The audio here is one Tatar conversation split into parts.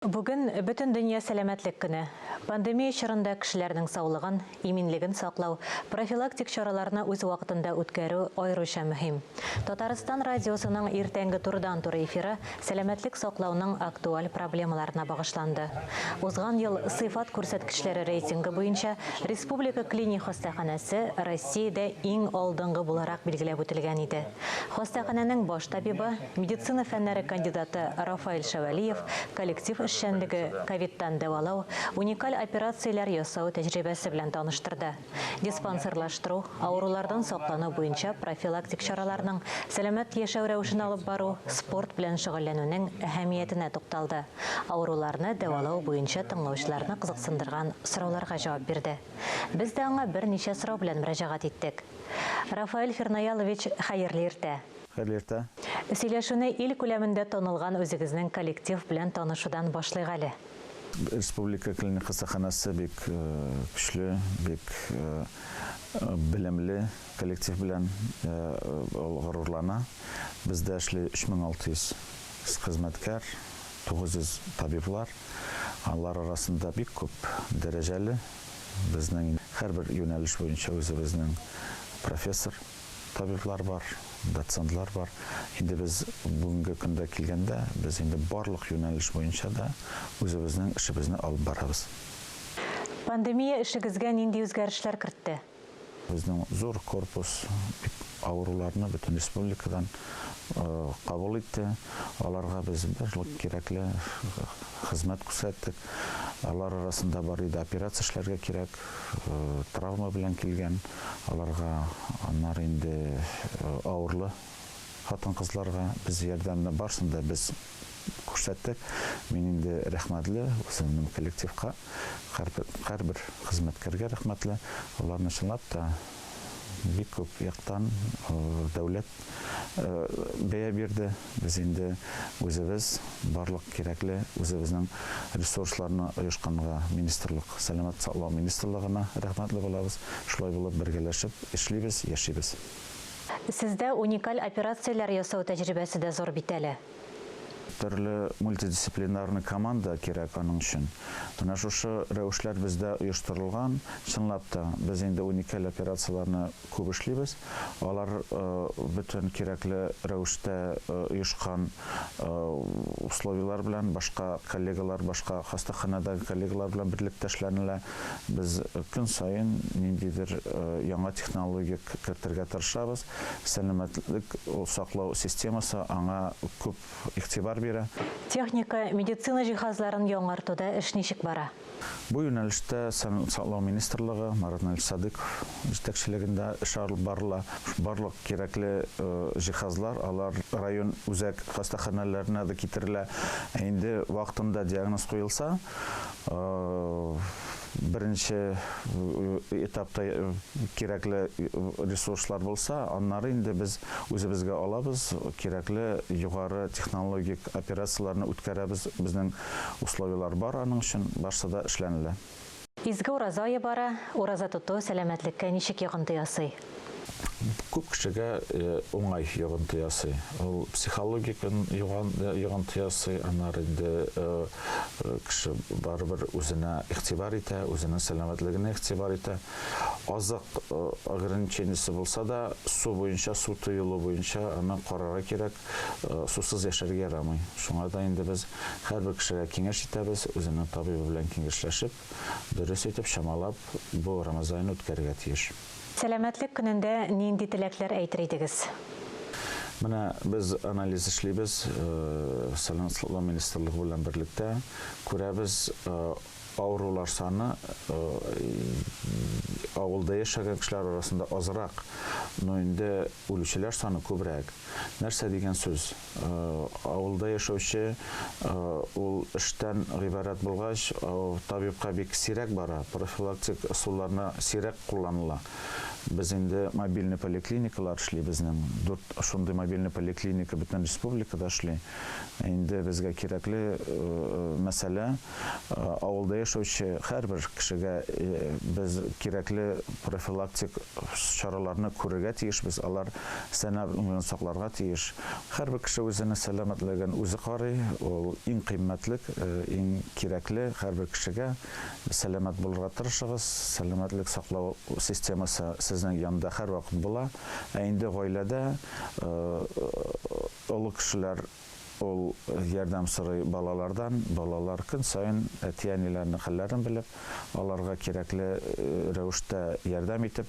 Бүген бүтін дүния сәләмәтлек көне. Пандемия чорында кешеләрнең саулыгын, иминлеген саклау, профилактик чараларны үз вакытында үткәрү аеруча мөһим. Татарстан радиосының иртәнге турыдан-туры эфиры сәләмәтлек саклауның актуаль проблемаларына багышланды. Узган ел сыйфат күрсәткечләре рейтингы буенча Республика клиник хастаханәсе Россиядә иң алдынгы буларак билгеләп үтелгән иде. Хастаханәнең баш табибы, медицина фәннәре кандидаты Рафаэль Шавалиев коллектив эшчәнлеге ковидтан дәвалау, уникаль операцияләр ясау тәҗрибәсе белән таныштырды. Диспансерлаштыру, авырулардан саклану буенча профилактик чараларның сәламәт яшәү рәвешен алып бару, спорт белән шөгыльләнүнең әһәмиятенә тукталды. Авыруларны дәвалау буенча тыңлаучыларны кызыксындырган сорауларга җавап бирде. Без дә аңа берничә сорау белән мөрәҗәгать иттек. Рафаэль Фернаялович, хәерле иртә. Хәерле. Сөйләшүне ил күләмендә танылган үзегезнең коллектив белән танышудан башлыйк әле. Республика клиник хастаханәсе бик көчле, бик белемле коллектив белән горурлана. Бездә эшли 3600 хезмәткәр, 900 табиблар. Алар арасында бик күп дәрәҗәле. Безнең һәрбер юнәлеш буенча үзебезнең профессор табиблар бар, доцентлар бар. Инде без бүгенге көндә килгәндә, без инде барлык юнәлеш буенча да үзебезнең эшебезне алып барабыз. Пандемия эшегезгә нинди үзгәрешләр кертте? Безнең зур корпус авыруларны бөтен республикадан кабул итте. Аларга без барлык кирәкле хезмәт күрсәттек. Алар арасында бар иде операция эшләргә кирәк, травма белән килгән. Аларга аннар инде авырлы хатын-кызларга без ярдәмне барсында біз күрсәттек. Мин инде рәхмәтле үземнең коллективка, һәрбер хезмәткәргә рәхмәтле. Аларны чынлап та бик күп яктан дәүләт бәя бирде. Без инде үзебез барлык кирәкле үзебезнең ресурсларны оешканга министрлык, сәламәт саклау министрлыгына рәхмәтле булабыз. Шулай булып бергәләшеп эшлибез, яшибез. Сездә уникаль операцияләр ясау тәҗрибәсе дә зур бит әле. Төрле мультидисциплинарный команда кирәк аның өчен. Менә шушы рәвешләр бездә оештырылган. Чынлап та без инде уникаль операцияларны күп эшлибез. Алар бөтен кирәкле рәвештә оешкан условиялар белән башка коллегалар, башка хастаханәдәге коллегалар белән берлектә эшләнелә. Без көн саен ниндидер яңа технология кертергә тырышабыз. Сәламәтлек саклау системасы аңа күп игътибар бирә. Техника, медицина җиһазларын яңартуда эш ничек бара? Бу юнәлештә Сәламәтлек саклау министрлыгы Марат Садык җитәкчелегендә эш алып барыла. Барлык кирәкле җиһазлар, алар район үзәк хастаханәләренә дә китерелә. Инде вакытында диагноз куелса, беренче этапта кирәкле ресурслар булса, аннары инде без үзебезгә алабыз, кирәкле югары технологик операцияларны үткәрәбез. Безнең условиялар бар аның өчен, барсы да эшләнелә. Изге ураза ае бара, ураза тоту сәламәтлеккә ничек йогынты ясый? Күп кешегә уңай йогынты ясый. Ул психологик йогынты ясый, аннары инде кеше барыбер үзенә игътибар итә, үзенең сәламәтлегенә игътибар итә. Азык ограничениесе булса да, су буенча, су тыелу буенча аны карарга кирәк. Сусыз яшәргә ярамый. Шуңа да инде без һәрбер кешегә киңәш итәбез, үзенең табибы белән киңәшләшеп, дөрес итеп чамалап, бу Рамазанны үткәрергә тиеш. Сәламәтлек көнендә нинди теләкләр әйтер идегез? Менә без анализ эшлибез, Сәламәтлек саклау министрлыгы белән берлектә күрәбез авырулар саны авылда яшәгән кешеләр арасында азрак, но инде үлүчеләр саны күбрәк. Нәрсә дигән сүз? Авылда яшәүче ул эштән гыйбарәт булгач, табибка бик сирәк бара, профилактик ысулларны сирәк кулланыла. Без инде мобильный поликлиникалар эшли, безнең 4 шундый мобильный поликлиника бөтен республикада эшли. Инде безгә кирәкле мәсьәлә авылда яшәүче һәрбер кешегә без кирәкле профилактик чараларны күрергә тиешбез. Алар сәламәтлеген сакларга тиеш. Һәрбер кеше үзенең сәламәтлеген үзе карый. Ул иң кыйммәтлек, иң кирәкле һәрбер кешегә сәламәт булырга тырышыгыз. Сәламәтлек саклау системасы сезнең янында һәрвакыт була. Ә инде гаиләдә олы кешеләр ул ярдәм сорый балалардан, балалар көн сайын әти-әниләрнең хәлләрен белеп, аларга кирәкле рәвештә ярдәм итеп,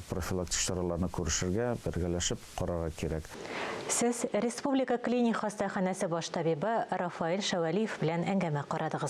профилактик чараларны күрешергә, бергәләшеп карарга кирәк. Сез Республика клиник хастаханәсе баш табибы Рафаэль Шәвәлиев белән әңгәмә карадыгыз.